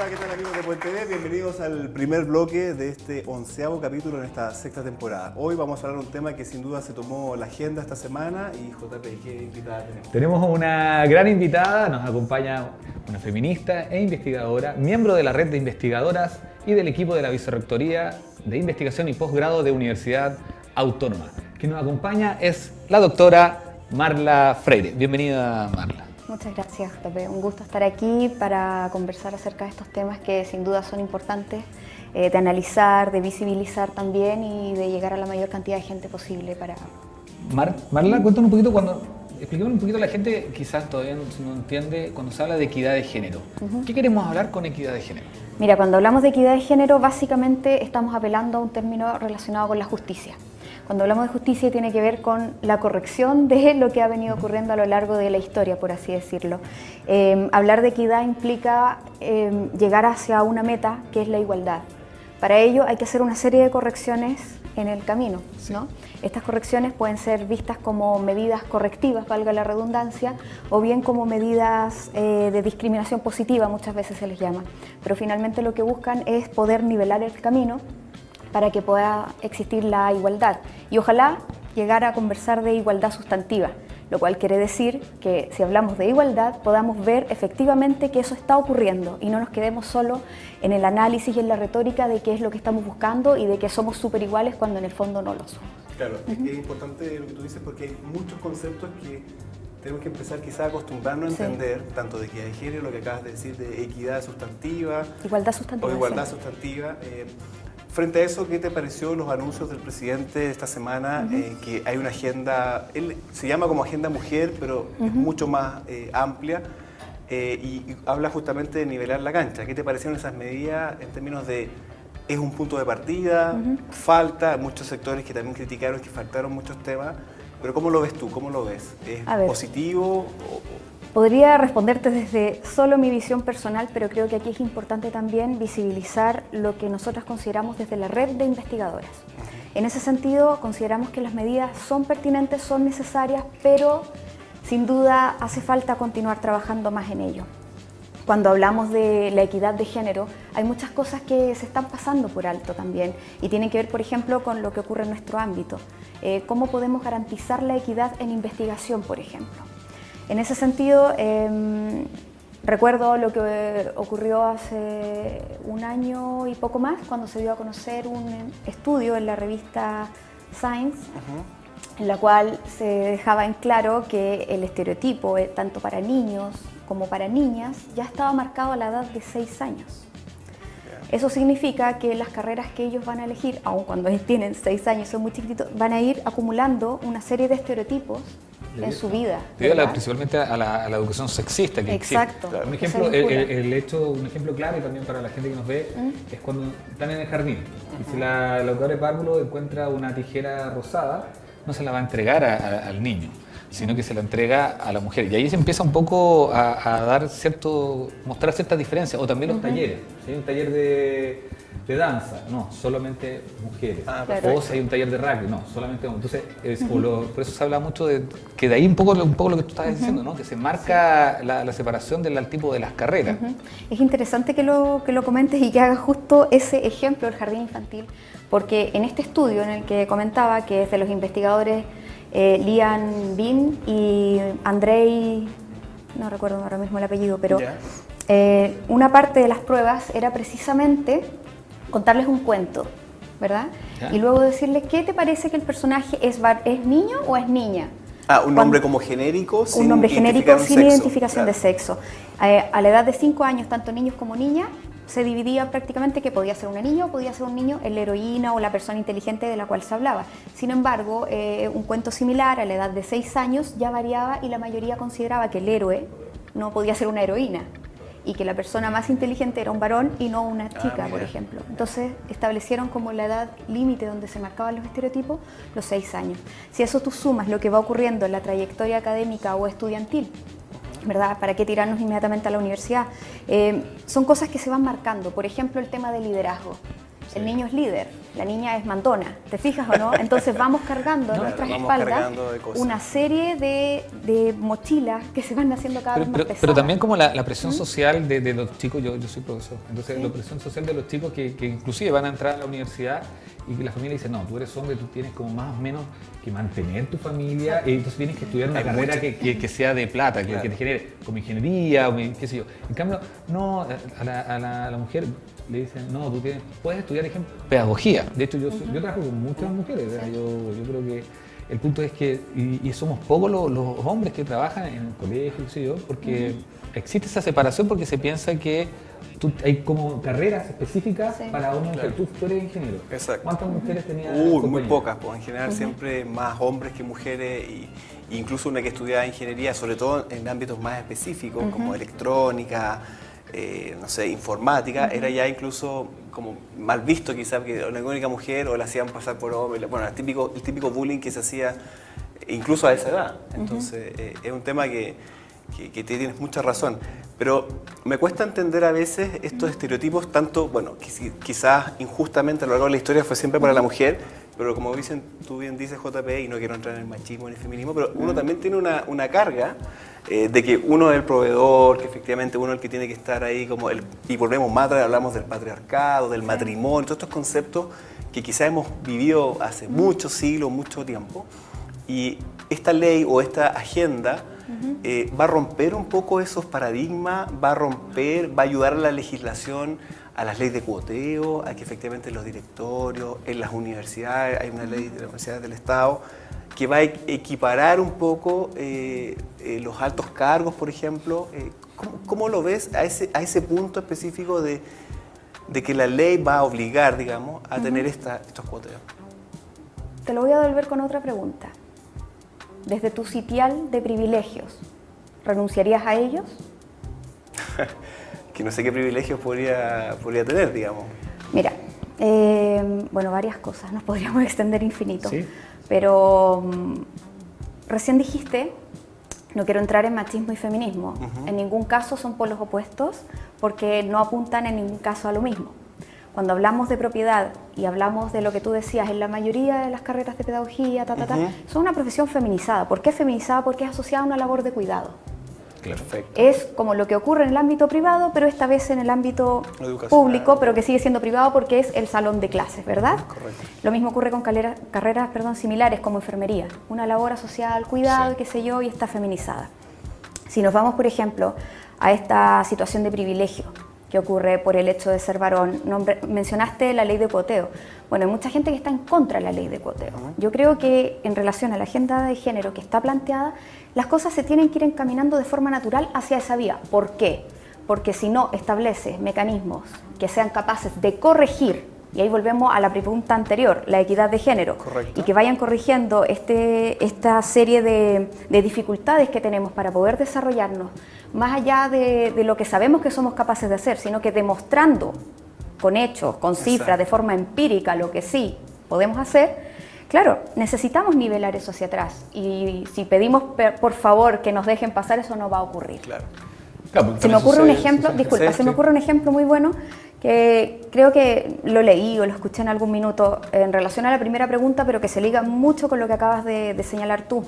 Hola, ¿qué tal amigos de Puente TV? Bienvenidos al primer bloque de este 11º capítulo en esta sexta temporada. Hoy vamos a hablar de un tema que sin duda se tomó la agenda esta semana y JP, ¿qué invitada tenemos? Tenemos una gran invitada, nos acompaña una feminista e investigadora, miembro de la red de investigadoras y del equipo de la Vicerrectoría de Investigación y Posgrado de Universidad Autónoma. Quien nos acompaña es la doctora Marla Freire. Bienvenida, Marla. Muchas gracias, JP. Un gusto estar aquí para conversar acerca de estos temas que sin duda son importantes de analizar, de visibilizar también y de llegar a la mayor cantidad de gente posible para... Marla, cuéntanos un poquito, expliquemos un poquito a la gente, quizás todavía no entiende, cuando se habla de equidad de género. ¿Qué queremos hablar con equidad de género? Mira, cuando hablamos de equidad de género, básicamente estamos apelando a un término relacionado con la justicia. Cuando hablamos de justicia tiene que ver con la corrección de lo que ha venido ocurriendo a lo largo de la historia, por así decirlo. Hablar de equidad implica llegar hacia una meta que es la igualdad. Para ello hay que hacer una serie de correcciones en el camino, ¿no? Estas correcciones pueden ser vistas como medidas correctivas, valga la redundancia, o bien como medidas de discriminación positiva, muchas veces se les llama. Pero finalmente lo que buscan es poder nivelar el camino para que pueda existir la igualdad y ojalá llegar a conversar de igualdad sustantiva, lo cual quiere decir que si hablamos de igualdad podamos ver efectivamente que eso está ocurriendo y no nos quedemos solo en el análisis y en la retórica de qué es lo que estamos buscando y de que somos súper iguales cuando en el fondo no lo somos. Claro, es importante lo que tú dices porque hay muchos conceptos que tenemos que empezar quizás a acostumbrarnos a entender, tanto de equidad de género, lo que acabas de decir de equidad sustantiva, igualdad sustantiva, o igualdad sustantiva. Frente a eso, ¿qué te pareció los anuncios del presidente de esta semana? Que hay una agenda, él se llama como Agenda Mujer, pero es mucho más amplia y habla justamente de nivelar la cancha. ¿Qué te parecieron esas medidas en términos de, es un punto de partida, falta, muchos sectores que también criticaron que faltaron muchos temas, pero ¿cómo lo ves tú? ¿Cómo lo ves? ¿Es positivo? Podría responderte desde solo mi visión personal, pero creo que aquí es importante también visibilizar lo que nosotros consideramos desde la red de investigadoras. En ese sentido, consideramos que las medidas son pertinentes, son necesarias, pero sin duda hace falta continuar trabajando más en ello. Cuando hablamos de la equidad de género, hay muchas cosas que se están pasando por alto también y tienen que ver, por ejemplo, con lo que ocurre en nuestro ámbito. ¿Cómo podemos garantizar la equidad en investigación, por ejemplo? En ese sentido, recuerdo lo que ocurrió hace un año y poco más, cuando se dio a conocer un estudio en la revista Science, en la cual se dejaba en claro que el estereotipo, tanto para niños como para niñas, ya estaba marcado a la edad de 6 años. Eso significa que las carreras que ellos van a elegir, aun cuando tienen 6 años, son muy chiquititos, van a ir acumulando una serie de estereotipos en su vida. Principalmente a la educación sexista que Exacto. existe. Un ejemplo, un ejemplo clave también para la gente que nos ve es cuando están en el jardín. Y si la doctora de párvulo encuentra una tijera rosada, no se la va a entregar al niño, sino que se la entrega a la mujer. Y ahí se empieza un poco a dar mostrar ciertas diferencias, o también los talleres. Si hay un taller de danza, no, solamente mujeres. O si hay un taller de rugby, no, solamente hombres. Entonces, por eso se habla mucho de que de ahí un poco lo que tú estabas diciendo, ¿no? Que se marca la separación del tipo de las carreras. Es interesante que lo comentes y que hagas justo ese ejemplo del jardín infantil, porque en este estudio en el que comentaba, que es de los investigadores Lian Bin y Andrei, no recuerdo ahora mismo el apellido, pero una parte de las pruebas era precisamente contarles un cuento, ¿verdad? Y luego decirles, ¿qué te parece que el personaje es niño o es niña? Un nombre como genérico, sin nombre genérico sin identificación de sexo. A la edad de 5 años, tanto niños como niñas, se dividía prácticamente que podía ser una niña o podía ser un niño, la heroína o la persona inteligente de la cual se hablaba. Sin embargo, un cuento similar a la edad de 6 años ya variaba y la mayoría consideraba que el héroe no podía ser una heroína y que la persona más inteligente era un varón y no una chica, por ejemplo. Entonces establecieron como la edad límite donde se marcaban los estereotipos los 6 años. Si a eso tú sumas lo que va ocurriendo en la trayectoria académica o estudiantil, ¿verdad? ¿Para qué tirarnos inmediatamente a la universidad? Son cosas que se van marcando. Por ejemplo, el tema del liderazgo. El niño es líder, la niña es mandona, ¿te fijas o no? Entonces vamos cargando en nuestras espaldas una serie de mochilas que se van haciendo cada vez más pesadas. Pero también como la presión social de los chicos, yo soy profesor, entonces la presión social de los chicos que inclusive van a entrar a la universidad y que la familia dice, no, tú eres hombre, tú tienes como más o menos que mantener tu familia, y entonces tienes que estudiar una carrera que sea de plata, que te genere como ingeniería o qué sé yo. En cambio, no, a la mujer le dicen, no, tú puedes estudiar, ejemplo, pedagogía. De hecho, yo trabajo con muchas mujeres, yo creo que el punto es que, y somos pocos los hombres que trabajan en el colegio, qué sé yo, porque existe esa separación porque se piensa que hay como carreras específicas para una mujer. Tú eres ingeniero. Exacto. ¿Cuántas mujeres tenías? Muy pocas, pues en general siempre más hombres que mujeres, y incluso una que estudiaba ingeniería, sobre todo en ámbitos más específicos como electrónica, no sé, informática, era ya incluso como mal visto quizás, que la única mujer o la hacían pasar por hombre. Bueno, el típico bullying que se hacía incluso a esa edad. Entonces es un tema que tienes mucha razón, pero me cuesta entender a veces estos estereotipos, tanto, bueno, quizás injustamente a lo largo de la historia fue siempre para la mujer, pero como tú bien dices, JP, y no quiero entrar en el machismo ni el feminismo, pero uno también tiene una carga de que uno es el proveedor, que efectivamente uno es el que tiene que estar ahí, y volvemos más atrás, hablamos del patriarcado, del matrimonio, todos estos conceptos que quizás hemos vivido hace muchos siglos, mucho tiempo, y esta ley o esta agenda va a romper un poco esos paradigmas, va a ayudar a la legislación, a las leyes de cuoteo, a que efectivamente en los directorios, en las universidades, hay una ley de las universidades del Estado que va a equiparar un poco los altos cargos, por ejemplo. ¿Cómo lo ves a ese punto específico de que la ley va a obligar, digamos, a tener estos cuoteos? Te lo voy a devolver con otra pregunta. Desde tu sitial de privilegios, ¿renunciarías a ellos? Que no sé qué privilegios podría tener, digamos. Mira, bueno, varias cosas, nos podríamos extender infinito. ¿Sí? Pero recién dijiste, no quiero entrar en machismo y feminismo. En ningún caso son polos opuestos porque no apuntan en ningún caso a lo mismo. Cuando hablamos de propiedad y hablamos de lo que tú decías, en la mayoría de las carreras de pedagogía, son una profesión feminizada. ¿Por qué feminizada? Porque es asociada a una labor de cuidado. Claro. Perfecto. Es como lo que ocurre en el ámbito privado, pero esta vez en el ámbito público, pero que sigue siendo privado porque es el salón de clases, ¿verdad? Correcto. Lo mismo ocurre con carreras similares como enfermería. Una labor asociada al cuidado, qué sé yo, y está feminizada. Si nos vamos, por ejemplo, a esta situación de privilegio que ocurre por el hecho de ser varón, mencionaste la ley de cuoteo. Bueno, hay mucha gente que está en contra de la ley de cuoteo. Yo creo que en relación a la agenda de género que está planteada, las cosas se tienen que ir encaminando de forma natural hacia esa vía. ¿Por qué? Porque si no establece mecanismos que sean capaces de corregir, y ahí volvemos a la pregunta anterior, la equidad de género, correcto, y que vayan corrigiendo esta serie de dificultades que tenemos para poder desarrollarnos, más allá de lo que sabemos que somos capaces de hacer, sino que demostrando con hechos, con cifras, de forma empírica lo que sí podemos hacer. Claro, necesitamos nivelar eso hacia atrás, y si pedimos por favor que nos dejen pasar, eso no va a ocurrir. Claro. Se me ocurre un ejemplo, disculpa, se me ocurre un ejemplo muy bueno que creo que lo leí o lo escuché en algún minuto en relación a la primera pregunta, pero que se liga mucho con lo que acabas de señalar tú.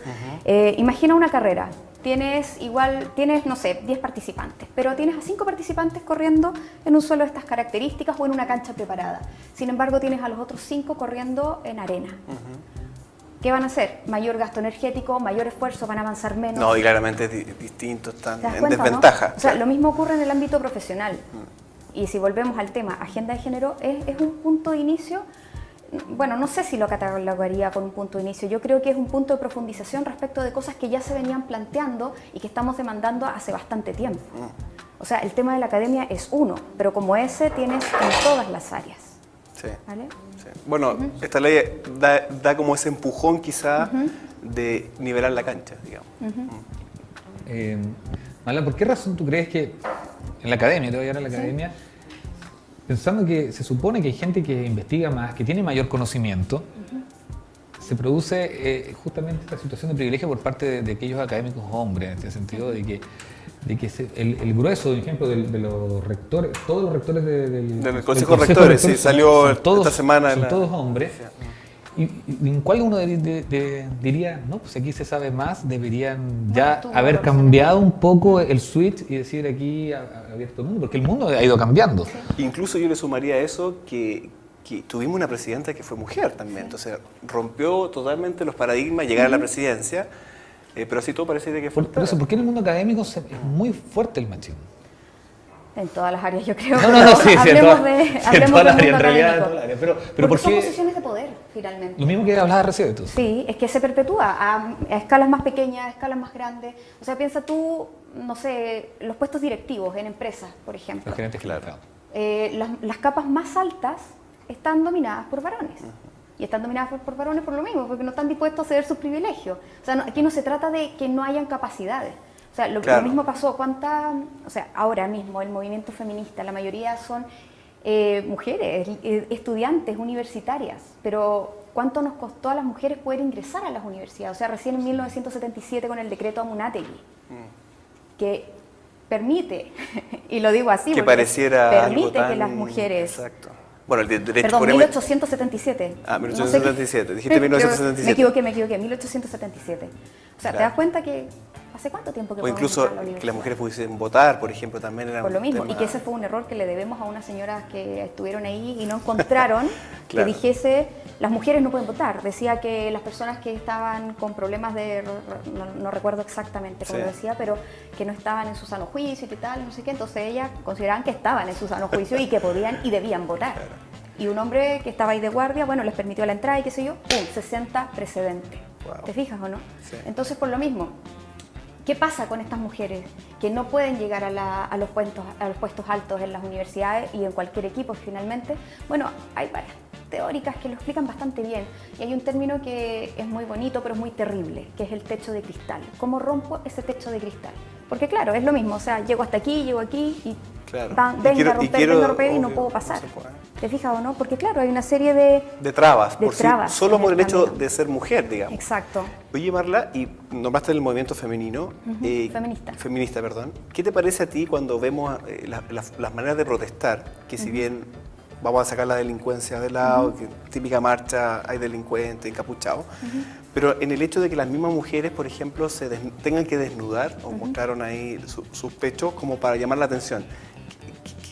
Imagina una carrera, tienes, no sé, 10 participantes, pero tienes a 5 participantes corriendo en un suelo de estas características o en una cancha preparada. Sin embargo, tienes a los otros 5 corriendo en arena. ¿Qué van a hacer? Mayor gasto energético, mayor esfuerzo, van a avanzar menos. No, y claramente es distinto, están en cuenta, desventaja. ¿no? O sea, lo mismo ocurre en el ámbito profesional. Y si volvemos al tema agenda de género, es un punto de inicio. Bueno, no sé si lo catalogaría con un punto de inicio. Yo creo que es un punto de profundización respecto de cosas que ya se venían planteando y que estamos demandando hace bastante tiempo. O sea, el tema de la academia es uno, pero como ese tienes en todas las áreas. Sí. ¿Vale? Sí. Bueno, esta ley da como ese empujón quizá de nivelar la cancha, digamos. Marlene, ¿por qué razón tú crees que en la academia, te voy a llevar a la academia, pensando que se supone que hay gente que investiga más, que tiene mayor conocimiento, se produce justamente esta situación de privilegio por parte de aquellos académicos hombres, en este sentido de que de que el grueso, por ejemplo, de los rectores, todos los rectores del Consejo de Rectores, sí, salió esta semana. Son todos hombres. ¿Y en cuál uno diría, no, pues aquí se sabe más, deberían ya haber cambiado un poco el switch y decir aquí abierto el mundo? Porque el mundo ha ido cambiando. Sí. Incluso yo le sumaría a eso que tuvimos una presidenta que fue mujer también, entonces rompió totalmente los paradigmas, llegar a la presidencia, pero así todo parece que fue... Por eso, ¿por qué en el mundo académico es muy fuerte el machismo? En todas las áreas, yo creo. No, sí, hablemos en todas las áreas, en realidad, en todas las áreas. Pero porque son qué? Posiciones de poder, finalmente. Lo mismo que hablaba recién, entonces. Sí, es que se perpetúa a escalas más pequeñas, a escalas más grandes. O sea, piensa tú, no sé, los puestos directivos en empresas, por ejemplo. Los gerentes, claro. Las capas más altas están dominadas por varones. Y están dominadas por varones por lo mismo, porque no están dispuestos a ceder sus privilegios. O sea, aquí no se trata de que no hayan capacidades. O sea, lo mismo pasó, ahora mismo el movimiento feminista, la mayoría son mujeres, estudiantes, universitarias, pero ¿cuánto nos costó a las mujeres poder ingresar a las universidades? O sea, recién en 1977 con el decreto Amunátegui, que permite, y lo digo así, que porque pareciera permite que las mujeres... Exacto. Bueno, el derecho... Perdón, 1877. Ah, 1877. Dijiste 1977. Me equivoqué, 1877. O sea, ¿te das cuenta que hace cuánto tiempo que o podemos incluso entrar a la universidad? que las mujeres pudiesen votar, por ejemplo, también era por lo mismo, tema... y que ese fue un error que le debemos a unas señoras que estuvieron ahí y no encontraron claro. que dijese, las mujeres no pueden votar. Decía que las personas que estaban con problemas de, no recuerdo exactamente cómo lo decía, pero que no estaban en su sano juicio y tal, no sé qué, entonces ellas consideraban que estaban en su sano juicio y que podían y debían votar. Claro. Y un hombre que estaba ahí de guardia, bueno, les permitió la entrada y qué sé yo, ¡pum!, 60 precedentes. Wow. ¿Te fijas o no? Sí. Entonces, por lo mismo, ¿qué pasa con estas mujeres que no pueden llegar a los puestos altos en las universidades y en cualquier equipo finalmente? Bueno, hay varias teóricas que lo explican bastante bien y hay un término que es muy bonito pero es muy terrible, que es el techo de cristal. ¿Cómo rompo ese techo de cristal? Porque claro, es lo mismo, o sea, llego hasta aquí, llego aquí y claro. venga a romper y no puedo pasar. ¿Te fijas o no? Porque claro, hay una serie de trabas. Solo por el hecho de ser mujer, digamos. Exacto. Oye, Marla, y nombraste el movimiento femenino. Feminista, perdón. ¿Qué te parece a ti cuando vemos las maneras de protestar? Que si bien vamos a sacar la delincuencia de lado, que típica marcha, hay delincuentes, encapuchados, pero en el hecho de que las mismas mujeres, por ejemplo, tengan que desnudar, o mostraron ahí sus pechos como para llamar la atención.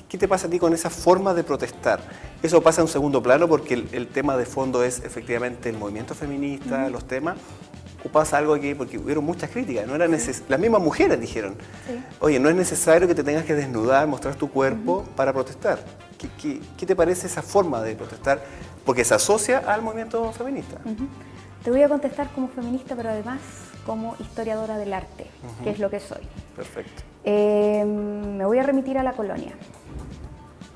¿Qué te pasa a ti con esa forma de protestar? Eso pasa en un segundo plano porque el tema de fondo es efectivamente el movimiento feminista, los temas, o pasa algo aquí porque hubieron muchas críticas, no era las mismas mujeres dijeron, oye, no es necesario que te tengas que desnudar, mostrar tu cuerpo para protestar. ¿Qué te parece esa forma de protestar? Porque se asocia al movimiento feminista. Te voy a contestar como feminista, pero además como historiadora del arte, que es lo que soy. Perfecto. Me voy a remitir a la colonia.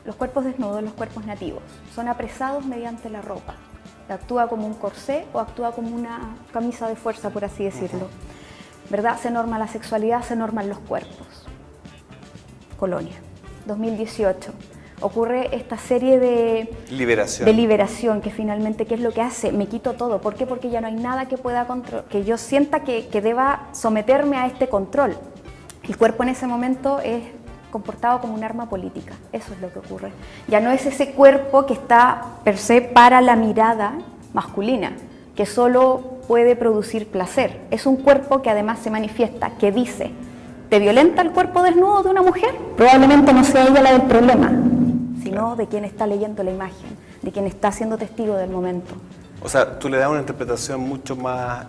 Los cuerpos desnudos, los cuerpos nativos, son apresados mediante la ropa. Actúa como un corsé o actúa como una camisa de fuerza, por así decirlo. ¿Verdad? Se norma la sexualidad, se norman los cuerpos. Colonia, 2018. Ocurre esta serie de liberación que finalmente, ¿qué es lo que hace? Me quito todo. ¿Por qué? Porque ya no hay nada que pueda que yo sienta que deba someterme a este control. El cuerpo en ese momento es comportado como un arma política. Eso es lo que ocurre. Ya no es ese cuerpo que está per se para la mirada masculina, que solo puede producir placer. Es un cuerpo que además se manifiesta, que dice, ¿te violenta el cuerpo desnudo de una mujer? Probablemente no sea ella la del problema, sino de quien está leyendo la imagen, de quien está siendo testigo del momento. O sea, tú le das una interpretación mucho más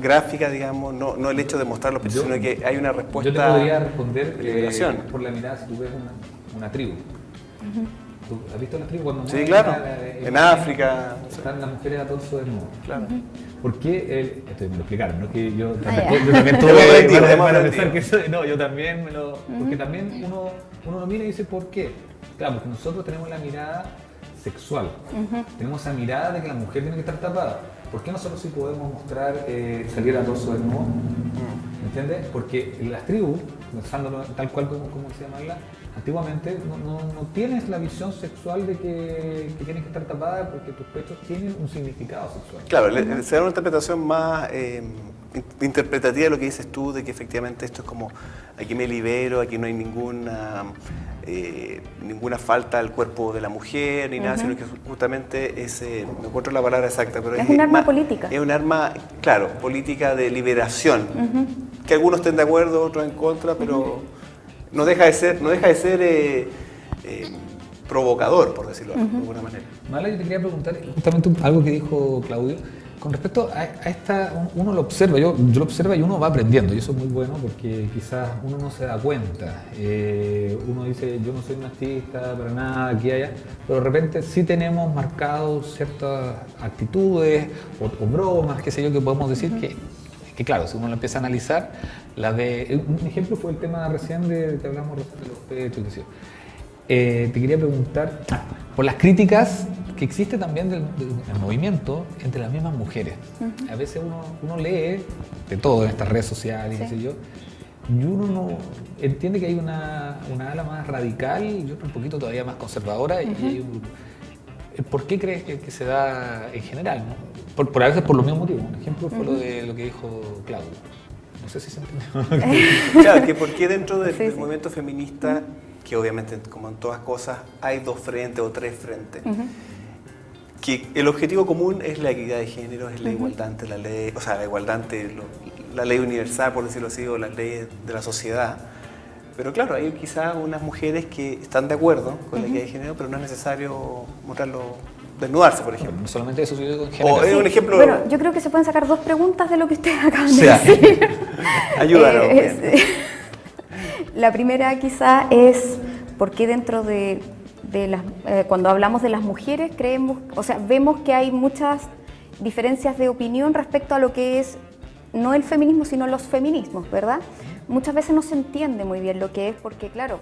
gráfica, digamos, no el hecho de mostrarlo, sino que hay una respuesta. Yo te podría responder por la mirada si tú ves una tribu. ¿Tú has visto las tribus cuando sí, claro. En África. Están las mujeres a torso desnudo. Claro. ¿Por qué? Esto me lo explicaron, ¿no? Que yo también tuve para pensar que eso. No, yo también me lo. Porque también uno lo mira y dice, ¿por qué? Claro, porque nosotros tenemos la mirada sexual. Tenemos esa mirada de que la mujer tiene que estar tapada. ¿Por qué nosotros sí podemos mostrar salir a torso desnudo? ¿Me entiendes? Porque las tribus, pensándolo tal cual como se llama, antiguamente no tienes la visión sexual de que tienes que estar tapada porque tus pechos tienen un significado sexual. Claro, se da una interpretación más interpretativa de lo que dices tú, de que efectivamente esto es como, aquí me libero, aquí no hay ninguna falta al cuerpo de la mujer ni nada, sino que justamente es, no encuentro la palabra exacta, pero es un arma política. Es un arma, claro, política de liberación, que algunos estén de acuerdo, otros en contra, pero no deja de ser provocador, por decirlo de alguna manera. Mala, yo te quería preguntar justamente algo que dijo Claudio. Con respecto a esta, uno lo observa, yo lo observo y uno va aprendiendo, y eso es muy bueno porque quizás uno no se da cuenta. Uno dice, yo no soy machista para nada, aquí y allá, pero de repente sí tenemos marcados ciertas actitudes o bromas, qué sé yo, que podemos decir que claro, si uno lo empieza a analizar, un ejemplo fue el tema recién que hablamos de los pechos, qué sé yo. Te quería preguntar por las críticas que existe también del movimiento entre las mismas mujeres. A veces uno lee de todo en estas redes sociales, qué sé yo, y uno no entiende que hay una ala más radical y otra un poquito todavía más conservadora. Y hay un grupo. ¿Por qué crees que se da en general, ¿no? Por a veces por los mismos motivos. Un ejemplo fue lo de lo que dijo Claudio. No sé si se entendió. Claro, que por qué dentro del movimiento feminista, que obviamente como en todas cosas hay dos frentes o tres frentes, que el objetivo común es la equidad de género, es la igualdad ante la ley, o sea, la igualdad ante la ley universal, por decirlo así, o las leyes de la sociedad. Pero claro, hay quizás unas mujeres que están de acuerdo con la equidad de género, pero no es necesario mostrarlo, desnudarse, por ejemplo. No solamente eso, sino en general. O es un ejemplo... Bueno, yo creo que se pueden sacar dos preguntas de lo que ustedes acaban de decir. Ayúdanos. La primera quizá es por qué dentro de cuando hablamos de las mujeres vemos que hay muchas diferencias de opinión respecto a lo que es no el feminismo sino los feminismos, ¿verdad? Muchas veces no se entiende muy bien lo que es porque claro,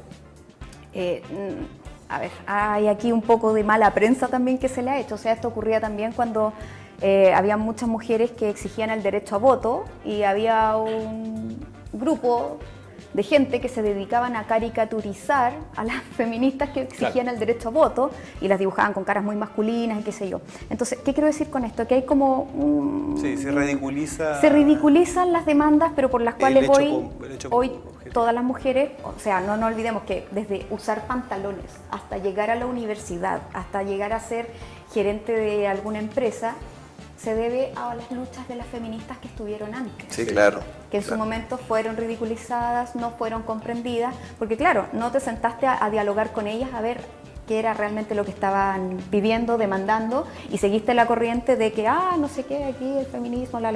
hay aquí un poco de mala prensa también que se le ha hecho, o sea, esto ocurría también cuando había muchas mujeres que exigían el derecho a voto y había un grupo de gente que se dedicaban a caricaturizar a las feministas que exigían el derecho a voto y las dibujaban con caras muy masculinas y qué sé yo. Entonces, ¿qué quiero decir con esto? Que hay como Sí, se ridiculiza... Se ridiculizan las demandas, pero por las cuales hoy todas las mujeres, o sea, no nos olvidemos que desde usar pantalones hasta llegar a la universidad, hasta llegar a ser gerente de alguna empresa, se debe a las luchas de las feministas que estuvieron antes. Sí, claro. Que en su momento fueron ridiculizadas, no fueron comprendidas, porque claro, no te sentaste a dialogar con ellas a ver qué era realmente lo que estaban pidiendo, demandando, y seguiste la corriente de que, no sé qué, aquí el feminismo, la.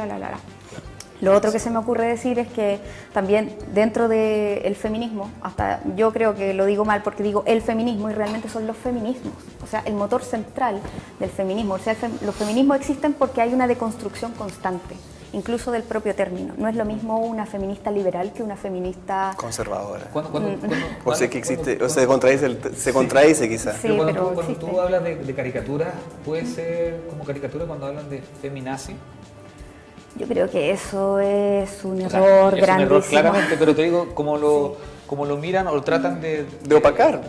Lo otro que se me ocurre decir es que también dentro del feminismo, hasta yo creo que lo digo mal porque digo el feminismo y realmente son los feminismos, o sea, el motor central del feminismo. O sea, los feminismos existen porque hay una deconstrucción constante, incluso del propio término. No es lo mismo una feminista liberal que una feminista conservadora. O sea, que existe, o se contradice quizás. Sí, pero cuando tú hablas de caricatura, ¿puede ser como caricatura cuando hablan de feminazi? Yo creo que eso es un error grandísimo. Es un error claramente, pero te digo, como lo miran o lo tratan de opacar.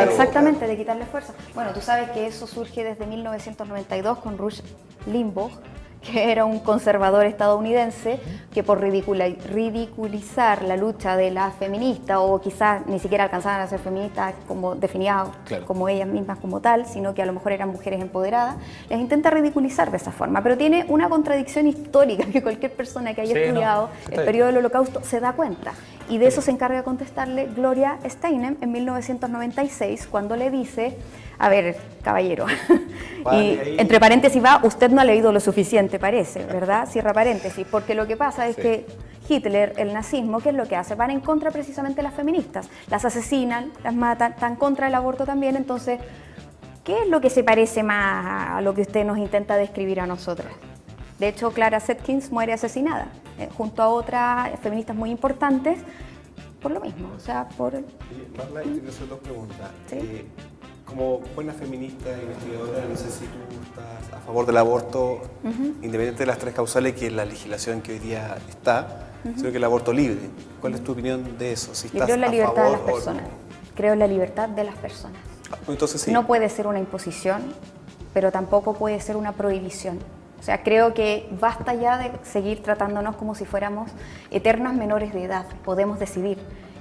Exactamente, de quitarle fuerza. Bueno, tú sabes que eso surge desde 1992 con Rush Limbaugh, que era un conservador estadounidense que por ridiculizar la lucha de las feministas, o quizás ni siquiera alcanzaban a ser feministas como definidas como ellas mismas como tal, sino que a lo mejor eran mujeres empoderadas, les intenta ridiculizar de esa forma. Pero tiene una contradicción histórica que cualquier persona que haya estudiado el periodo del Holocausto se da cuenta. Y de eso se encarga de contestarle Gloria Steinem en 1996, cuando le dice: a ver, caballero, y entre paréntesis usted no ha leído lo suficiente, parece, ¿verdad? Cierra paréntesis, porque lo que pasa es que Hitler, el nazismo, ¿qué es lo que hace? Van en contra precisamente de las feministas, las asesinan, las matan, están contra el aborto también. Entonces, ¿qué es lo que se parece más a lo que usted nos intenta describir a nosotras? De hecho, Clara Zetkin muere asesinada, junto a otras feministas muy importantes, por lo mismo, o sea, por... Marla, yo quiero hacer dos preguntas. ¿Sí? Como buena feminista, investigadora, no sé si tú estás a favor del aborto, independiente de las tres causales que es la legislación que hoy día está, sino que el aborto libre. ¿Cuál es tu opinión de eso? Si Yo creo en la libertad de las personas. Creo en la libertad de las personas. Entonces sí. No puede ser una imposición, pero tampoco puede ser una prohibición. O sea, creo que basta ya de seguir tratándonos como si fuéramos eternas menores de edad. Podemos decidir.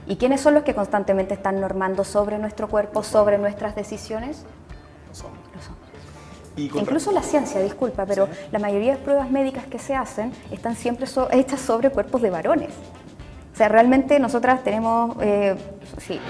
¿Y quiénes son los que constantemente están normando sobre nuestro cuerpo, sobre nuestras decisiones? Los hombres. Los hombres. Y Incluso la ciencia, disculpa, pero Sí. la mayoría de pruebas médicas que se hacen están siempre hechas sobre cuerpos de varones. O sea, realmente nosotras tenemos, sí.